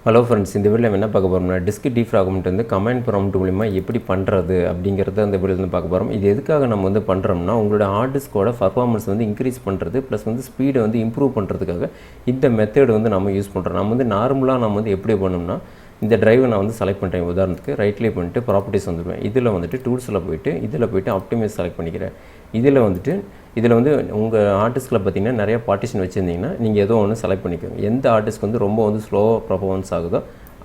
Hello friends, இந்த வீடியோவில் என்ன பார்க்க போகிறோம்னா டிஸ்க் டிஃப்ராக்மெண்ட் வந்து கமாண்ட் ப்ராம்ப்ட் மூலிமா எப்படி பண்ணுறது அப்படிங்கிறத அந்த வீடியோவில் வந்து பார்க்க போகிறோம். இது எதுக்காக நம்ம வந்து பண்ணுறோம்னா உங்களோட ஹார்ட் டிஸ்கோட பர்ஃபார்மன்ஸ் வந்து இன்க்ரீஸ் பண்ணுறது ப்ளஸ் வந்து ஸ்பீடை வந்து இம்ப்ரூவ் பண்ணுறதுக்காக இந்த மெத்தட் வந்து நம்ம யூஸ் பண்ணுறோம். நம்ம வந்து நார்மலாக நம்ம வந்து எப்படி பண்ணோம்னா இந்த டிரைவை நான் வந்து செலக்ட் பண்ணுறேன். உதாரணத்துக்கு ரைட் கிளிக் பண்ணிட்டு ப்ராப்பர்ட்டிஸ் வந்துடுவேன். இதில் வந்துட்டு டூல்ஸில் போயிட்டு ஆப்டிமைஸ் செலக்ட் பண்ணிக்கிறேன். இதில் வந்து உங்கள் ஹார்ட் டிஸ்கில் பார்த்தீங்கன்னா நிறைய பார்ட்டிஷன் வச்சுருந்தீங்கன்னா நீங்கள் ஏதோ ஒன்று செலக்ட் பண்ணிக்கோங்க. எந்த ஹார்ட் டிஸ்க் வந்து ரொம்ப வந்து ஸ்லோவாக பர்ஃபார்மன்ஸ் ஆகுதோ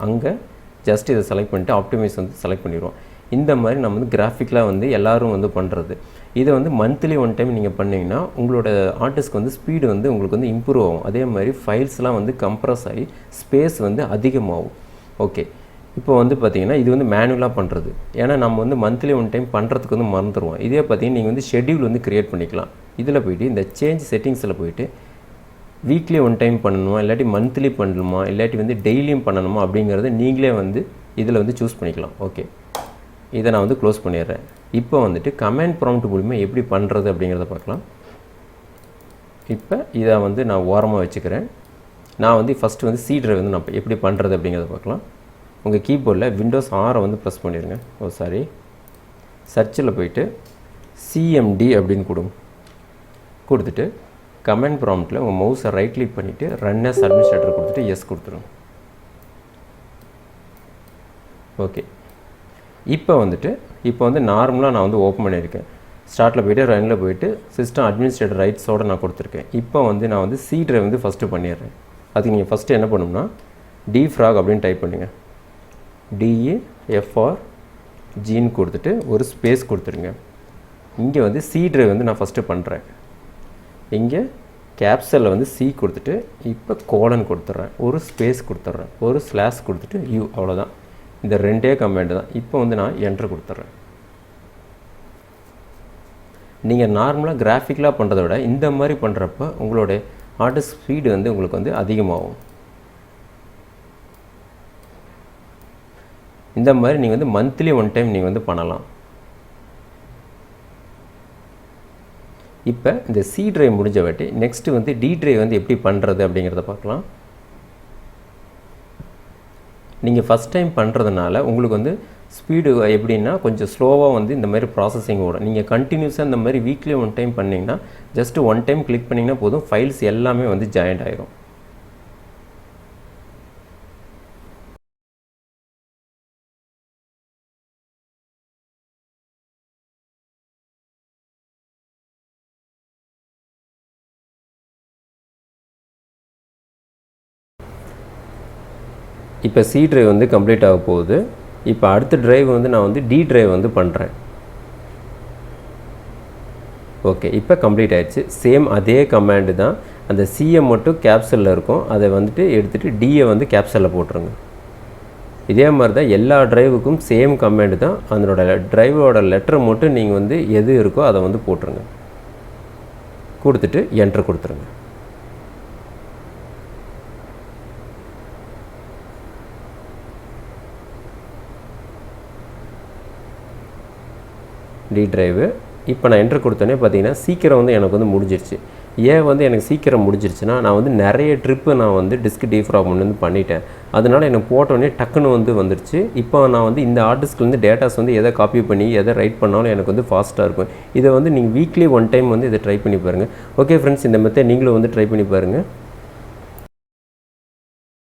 அங்கே ஜஸ்ட் இதை செலக்ட் பண்ணிவிட்டு ஆப்டிமைஸ் வந்து செலக்ட் பண்ணிடுவோம். இந்த மாதிரி நம்ம வந்து கிராஃபிக்கலாக வந்து எல்லோரும் வந்து பண்ணுறது. இதை வந்து மந்த்லி ஒன் டைம் நீங்கள் பண்ணிங்கன்னா உங்களோட ஹார்ட் டிஸ்க் வந்து ஸ்பீடு வந்து உங்களுக்கு வந்து இம்ப்ரூவ் ஆகும். அதே மாதிரி ஃபைல்ஸ்லாம் வந்து கம்ப்ரஸ் ஆகி ஸ்பேஸ் வந்து அதிகமாகும். ஓகே, இப்போ வந்து பார்த்திங்கன்னா இது வந்து மேனுவலாக பண்ணுறது. ஏன்னா நம்ம வந்து மந்த்லி ஒன் டைம் பண்ணுறதுக்கு வந்து மறந்துடுவோம். இதே பார்த்திங்கன்னா நீங்கள் வந்து ஷெட்யூல் வந்து க்ரியேட் பண்ணிக்கலாம். இதில் போய்ட்டு இந்த சேஞ்ச் செட்டிங்ஸில் போய்ட்டு வீக்லி ஒன் டைம் பண்ணணுமா, இல்லாட்டி மந்த்லி பண்ணணுமா, இல்லாட்டி வந்து டெய்லியும் பண்ணணுமா அப்படிங்கிறத நீங்களே வந்து இதில் வந்து சூஸ் பண்ணிக்கலாம். ஓகே, இதை நான் வந்து க்ளோஸ் பண்ணிடுறேன். இப்போ வந்துட்டு கமாண்ட் ப்ராம்ப்ட் மூலிமா எப்படி பண்ணுறது அப்படிங்கிறத பார்க்கலாம். இப்போ இதை வந்து நான் ஓரமாக வச்சுக்கிறேன். நான் வந்து ஃபஸ்ட்டு வந்து சி டிரைவ் வந்து நான் எப்படி பண்ணுறது அப்படிங்கிறத பார்க்கலாம். உங்கள் கீபோர்டில் விண்டோஸ் 6 வந்து ப்ரெஸ் பண்ணிடுங்க. சர்ச்சில் போய்ட்டு சிஎம்டி அப்படின்னு கொடுத்துட்டு கமாண்ட் ப்ராம்ப்டில் உங்கள் மவுஸை ரைட் கிளிக் பண்ணிவிட்டு ரன் அஸ் அட்மினிஸ்ட்ரேட்டர் கொடுத்துட்டு எஸ் கொடுத்துருங்க. ஓகே, இப்போ வந்து நார்மலாக நான் வந்து ஓப்பன் பண்ணியிருக்கேன். ஸ்டார்ட்டில் போய்ட்டு ரன்னில் போய்ட்டு சிஸ்டம் அட்மினிஸ்ட்ரேட்டர் ரைட்ஸோடு நான் கொடுத்துருக்கேன். இப்போ வந்து நான் வந்து சி டிரைவ் வந்து ஃபஸ்ட்டு பண்ணிடுறேன். அதுக்கு நீங்கள் ஃபஸ்ட்டு என்ன பண்ணணும்னா டிஃப்ராக் அப்படின்னு டைப் பண்ணுங்கள். DEFRAG கொடுத்துட்டு ஒரு ஸ்பேஸ் கொடுத்துருங்க. இங்கே வந்து சி டிரைவ் வந்து நான் ஃபஸ்ட்டு பண்ணுறேன். இங்கே கேப்சலில் வந்து சி கொடுத்துட்டு இப்போ கோலன் கொடுத்துட்றேன், ஒரு ஸ்பேஸ் கொடுத்துட்றேன், ஒரு ஸ்லாஷ் கொடுத்துட்டு யூ, அவ்வளோதான். இந்த ரெண்டே கமாண்ட் தான். இப்போ வந்து நான் என்ட்ரு கொடுத்துட்றேன். நீங்கள் நார்மலாக கிராஃபிக்கலாக பண்ணுறத விட இந்த மாதிரி பண்ணுறப்ப உங்களோட ஹார்ட் டிஸ்க் ஸ்பீடு வந்து உங்களுக்கு வந்து அதிகமாகும். இந்த மாதிரி நீங்கள் வந்து மந்த்லி ஒன் டைம் நீங்கள் வந்து பண்ணலாம். இப்போ இந்த சி டிரைவ் முடிஞ்ச வாட்டி நெக்ஸ்ட்டு வந்து டி டிரைவ் வந்து எப்படி பண்ணுறது அப்படிங்கிறத பார்க்கலாம். நீங்கள் ஃபஸ்ட் டைம் பண்ணுறதுனால உங்களுக்கு வந்து ஸ்பீடு எப்படின்னா கொஞ்சம் ஸ்லோவாக வந்து இந்த மாதிரி ப்ராசஸிங் ஓடும். நீங்கள் கண்டினியூஸாக இந்த மாதிரி வீக்லி ஒன் டைம் பண்ணிங்கன்னா ஜஸ்ட்டு ஒன் டைம் கிளிக் பண்ணிங்கன்னா போதும், ஃபைல்ஸ் எல்லாமே வந்து ஜாயிண்ட் ஆகிரும். இப்போ சி டிரைவ் வந்து கம்ப்ளீட் ஆக போகுது. இப்போ அடுத்த டிரைவ் வந்து நான் வந்து டி டிரைவ் வந்து பண்ணுறேன். ஓகே, இப்போ கம்ப்ளீட் ஆகிடுச்சு. சேம் அதே கமாண்டு தான். அந்த சியை மட்டும் கேப்சலில் இருக்கும், அதை வந்துட்டு எடுத்துகிட்டு டியை வந்து கேப்சலில் போட்டுருங்க. இதே மாதிரி தான் எல்லா டிரைவுக்கும் சேம் கமாண்டு தான். அதனோட டிரைவோட லெட்டரை மட்டும் நீங்கள் வந்து எது இருக்கோ அதை வந்து போட்டுருங்க. கொடுத்துட்டு என்ட்ரு கொடுத்துருங்க. டி டிரைவு இப்போ நான் என்ட்ரு கொடுத்தோன்னே பார்த்தீங்கன்னா சீக்கிரம் வந்து எனக்கு வந்து முடிஞ்சிருச்சு. ஏன் வந்து எனக்கு சீக்கிரம் முடிஞ்சிருச்சுன்னா நான் வந்து நிறைய ட்ரிப்பு நான் வந்து டிஸ்க் டிஃப்ராக்மெண்ட் வந்து பண்ணிட்டேன். அதனால் எனக்கு போட்டோடனே டக்குன்னு வந்துருச்சு. இப்போ நான் வந்து இந்த ஹார்ட் டிஸ்க்லேருந்து டேட்டாஸ் வந்து எதை காப்பி பண்ணி எதை ரைட் பண்ணாலும் எனக்கு வந்து ஃபாஸ்ட்டாக இருக்கும். இதை வந்து நீங்கள் வீக்லி ஒன் டைம் வந்து இதை ட்ரை பண்ணி பாருங்கள். ஓகே ஃப்ரெண்ட்ஸ், இந்த மெத்தட் நீங்களும் வந்து ட்ரை பண்ணி பாருங்கள்.